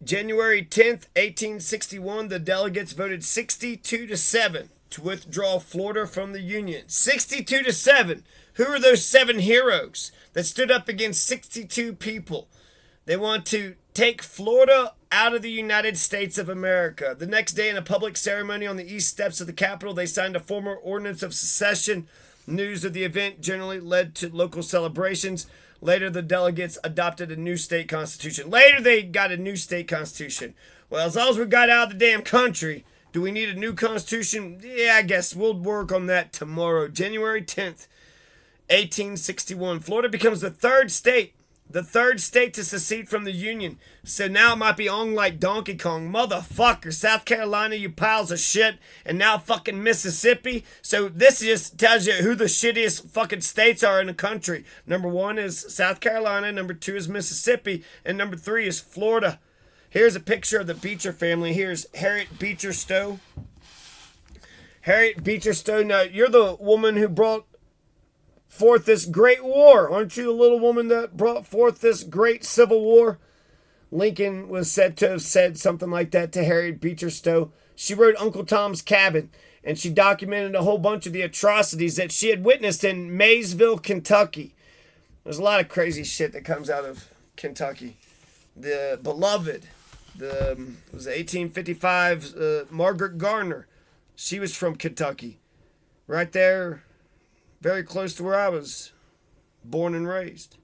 January 10th, 1861, the delegates voted 62-7 to withdraw Florida from the Union. 62-7. Who are those 7 heroes that stood up against 62 people? They want to take Florida out of the United States of America. The next day, in a public ceremony on the east steps of the Capitol, they signed a formal ordinance of secession. News of the event generally led to local celebrations. Later, the delegates adopted a new state constitution. Later, they got a new state constitution. Well, as long as we got out of the damn country, do we need a new constitution? Yeah, I guess we'll work on that tomorrow. January 10th, 1861. Florida becomes the third state to secede from the Union. So now it might be on like Donkey Kong. Motherfucker, South Carolina, you piles of shit, and now fucking Mississippi. So this just tells you who the shittiest fucking states are in the country. Number 1 is South Carolina, number 2 is Mississippi, and number 3 is Florida. Here's a picture of the Beecher family. Here's Harriet Beecher Stowe. Harriet Beecher Stowe, now you're the woman who brought forth this great war. Aren't you the little woman that brought forth this great Civil War? Lincoln was said to have said something like that to Harriet Beecher Stowe. She wrote Uncle Tom's Cabin, and she documented a whole bunch of the atrocities that she had witnessed in Maysville, Kentucky. There's a lot of crazy shit that comes out of Kentucky. The beloved, it was 1855, Margaret Garner. She was from Kentucky. Right there, very close to where I was born and raised.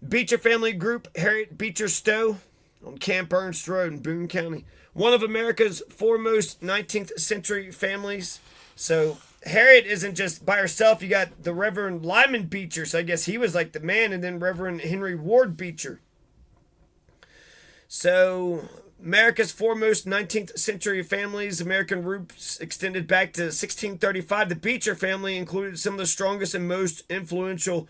Beecher family group, Harriet Beecher Stowe on Camp Ernst Road in Boone County. One of America's foremost 19th century families. So Harriet isn't just by herself. You got the Reverend Lyman Beecher. So I guess he was like the man. And then Reverend Henry Ward Beecher. So America's foremost 19th century families, American roots extended back to 1635. The Beecher family included some of the strongest and most influential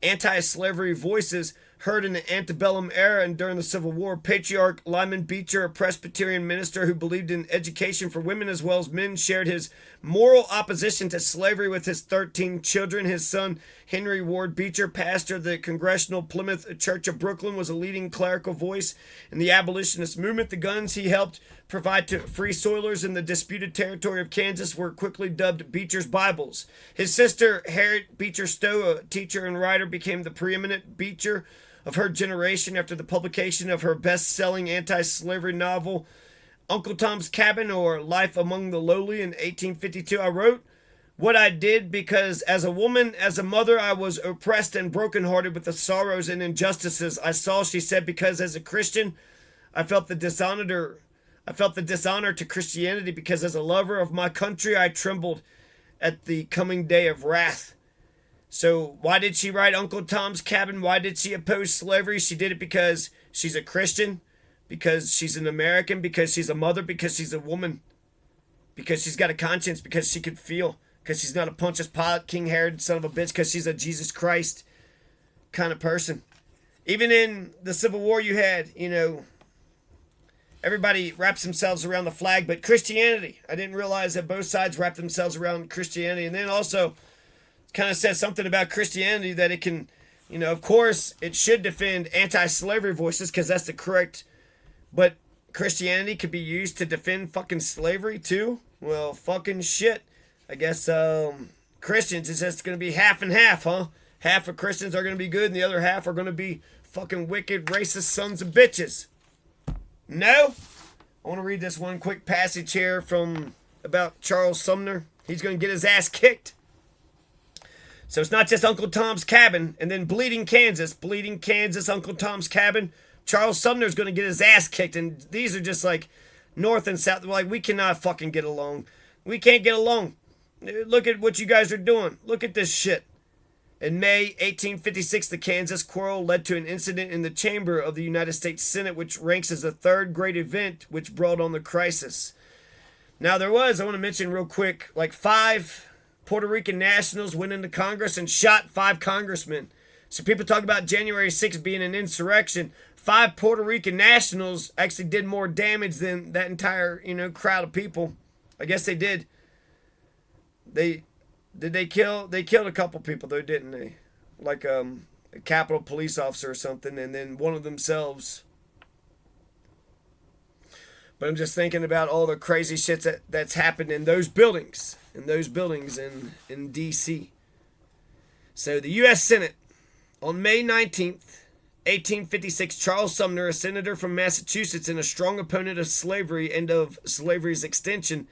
anti-slavery voices heard in the antebellum era and during the Civil War. Patriarch Lyman Beecher, a Presbyterian minister who believed in education for women as well as men, shared his moral opposition to slavery with his 13 children. His son, Henry Ward Beecher, pastor of the Congregational Plymouth Church of Brooklyn, was a leading clerical voice in the abolitionist movement. The guns he helped provide to free soilers in the disputed territory of Kansas were quickly dubbed Beecher's Bibles. His sister, Harriet Beecher Stowe, a teacher and writer, became the preeminent Beecher of her generation after the publication of her best-selling anti-slavery novel, Uncle Tom's Cabin, or Life Among the Lowly, in 1852. I wrote what I did because as a woman, as a mother, I was oppressed and brokenhearted with the sorrows and injustices I saw, she said, because as a Christian, I felt the dishonor to Christianity, because as a lover of my country, I trembled at the coming day of wrath. So why did she write Uncle Tom's Cabin? Why did she oppose slavery? She did it because she's a Christian, because she's an American, because she's a mother, because she's a woman, because she's got a conscience, because she could feel, because she's not a Pontius Pilate, King Herod, son of a bitch, because she's a Jesus Christ kind of person. Even in the Civil War you had, everybody wraps themselves around the flag, but Christianity, I didn't realize that both sides wrap themselves around Christianity. And then also kind of says something about Christianity that it can, of course, it should defend anti-slavery voices because that's the correct, but Christianity could be used to defend fucking slavery too? Well, fucking shit. I guess Christians is just going to be half and half, huh? Half of Christians are going to be good and the other half are going to be fucking wicked, racist sons of bitches. No? I want to read this one quick passage here from about Charles Sumner. He's going to get his ass kicked. So it's not just Uncle Tom's Cabin and then Bleeding, Kansas, Uncle Tom's Cabin. Charles Sumner's going to get his ass kicked. And these are just like North and South. Like, we cannot fucking get along. We can't get along. Look at what you guys are doing. Look at this shit. In May 1856, the Kansas quarrel led to an incident in the chamber of the United States Senate, which ranks as the third great event which brought on the crisis. Now, I want to mention real quick, like 5 Puerto Rican nationals went into Congress and shot 5 congressmen. So people talk about January 6th being an insurrection. 5 Puerto Rican nationals actually did more damage than that entire, crowd of people. I guess they did. They killed a couple people though, didn't they? Like a Capitol police officer or something, and then one of themselves But I'm just thinking about all the crazy shit that's happened in those buildings, in D.C. So the U.S. Senate, on May 19th, 1856, Charles Sumner, a senator from Massachusetts and a strong opponent of slavery and of slavery's extension,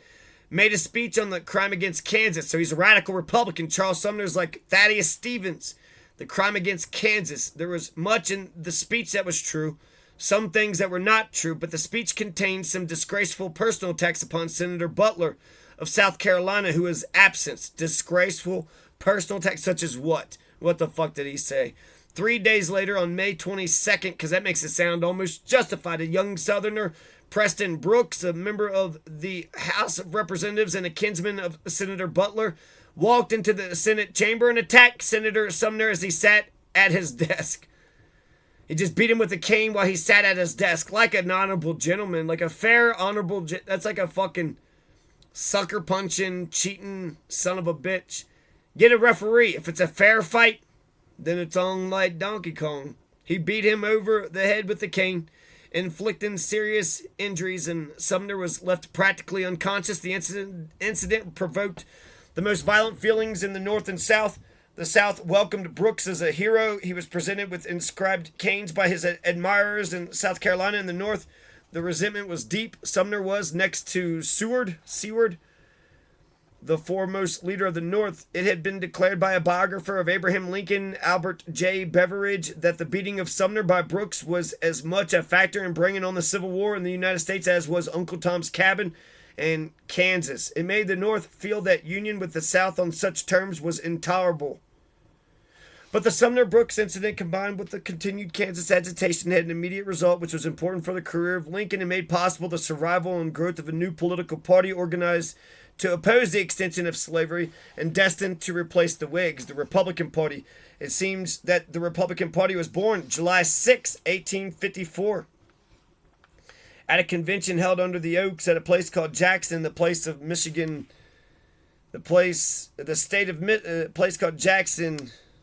made a speech on the crime against Kansas. So he's a radical Republican. Charles Sumner's like Thaddeus Stevens, the crime against Kansas. There was much in the speech that was true, some things that were not true, but the speech contained some disgraceful personal attacks upon Senator Butler of South Carolina, who was absent. Disgraceful personal attacks such as what? What the fuck did he say? 3 days later, on May 22nd, because that makes it sound almost justified, a young Southerner, Preston Brooks, a member of the House of Representatives and a kinsman of Senator Butler, walked into the Senate chamber and attacked Senator Sumner as he sat at his desk. He just beat him with a cane while he sat at his desk, like an honorable gentleman, like a fair, honorable. That's like a fucking sucker punching, cheating son of a bitch. Get a referee. If it's a fair fight, then it's on like Donkey Kong. He beat him over the head with the cane, inflicting serious injuries, and Sumner was left practically unconscious. The incident provoked the most violent feelings in the North and South. The South welcomed Brooks as a hero. He was presented with inscribed canes by his admirers in South Carolina. In the North, the resentment was deep. Sumner was, next to Seward, the foremost leader of the North. It had been declared by a biographer of Abraham Lincoln, Albert J. Beveridge, that the beating of Sumner by Brooks was as much a factor in bringing on the Civil War in the United States as was Uncle Tom's Cabin and Kansas. It made the North feel that union with the South on such terms was intolerable. But the Sumner-Brooks incident, combined with the continued Kansas agitation, had an immediate result which was important for the career of Lincoln and made possible the survival and growth of a new political party organized to oppose the extension of slavery and destined to replace the Whigs, the Republican Party. It seems that the Republican Party was born July 6, 1854. At a convention held under the Oaks at a place called Jackson, the place of Michigan, place called Jackson,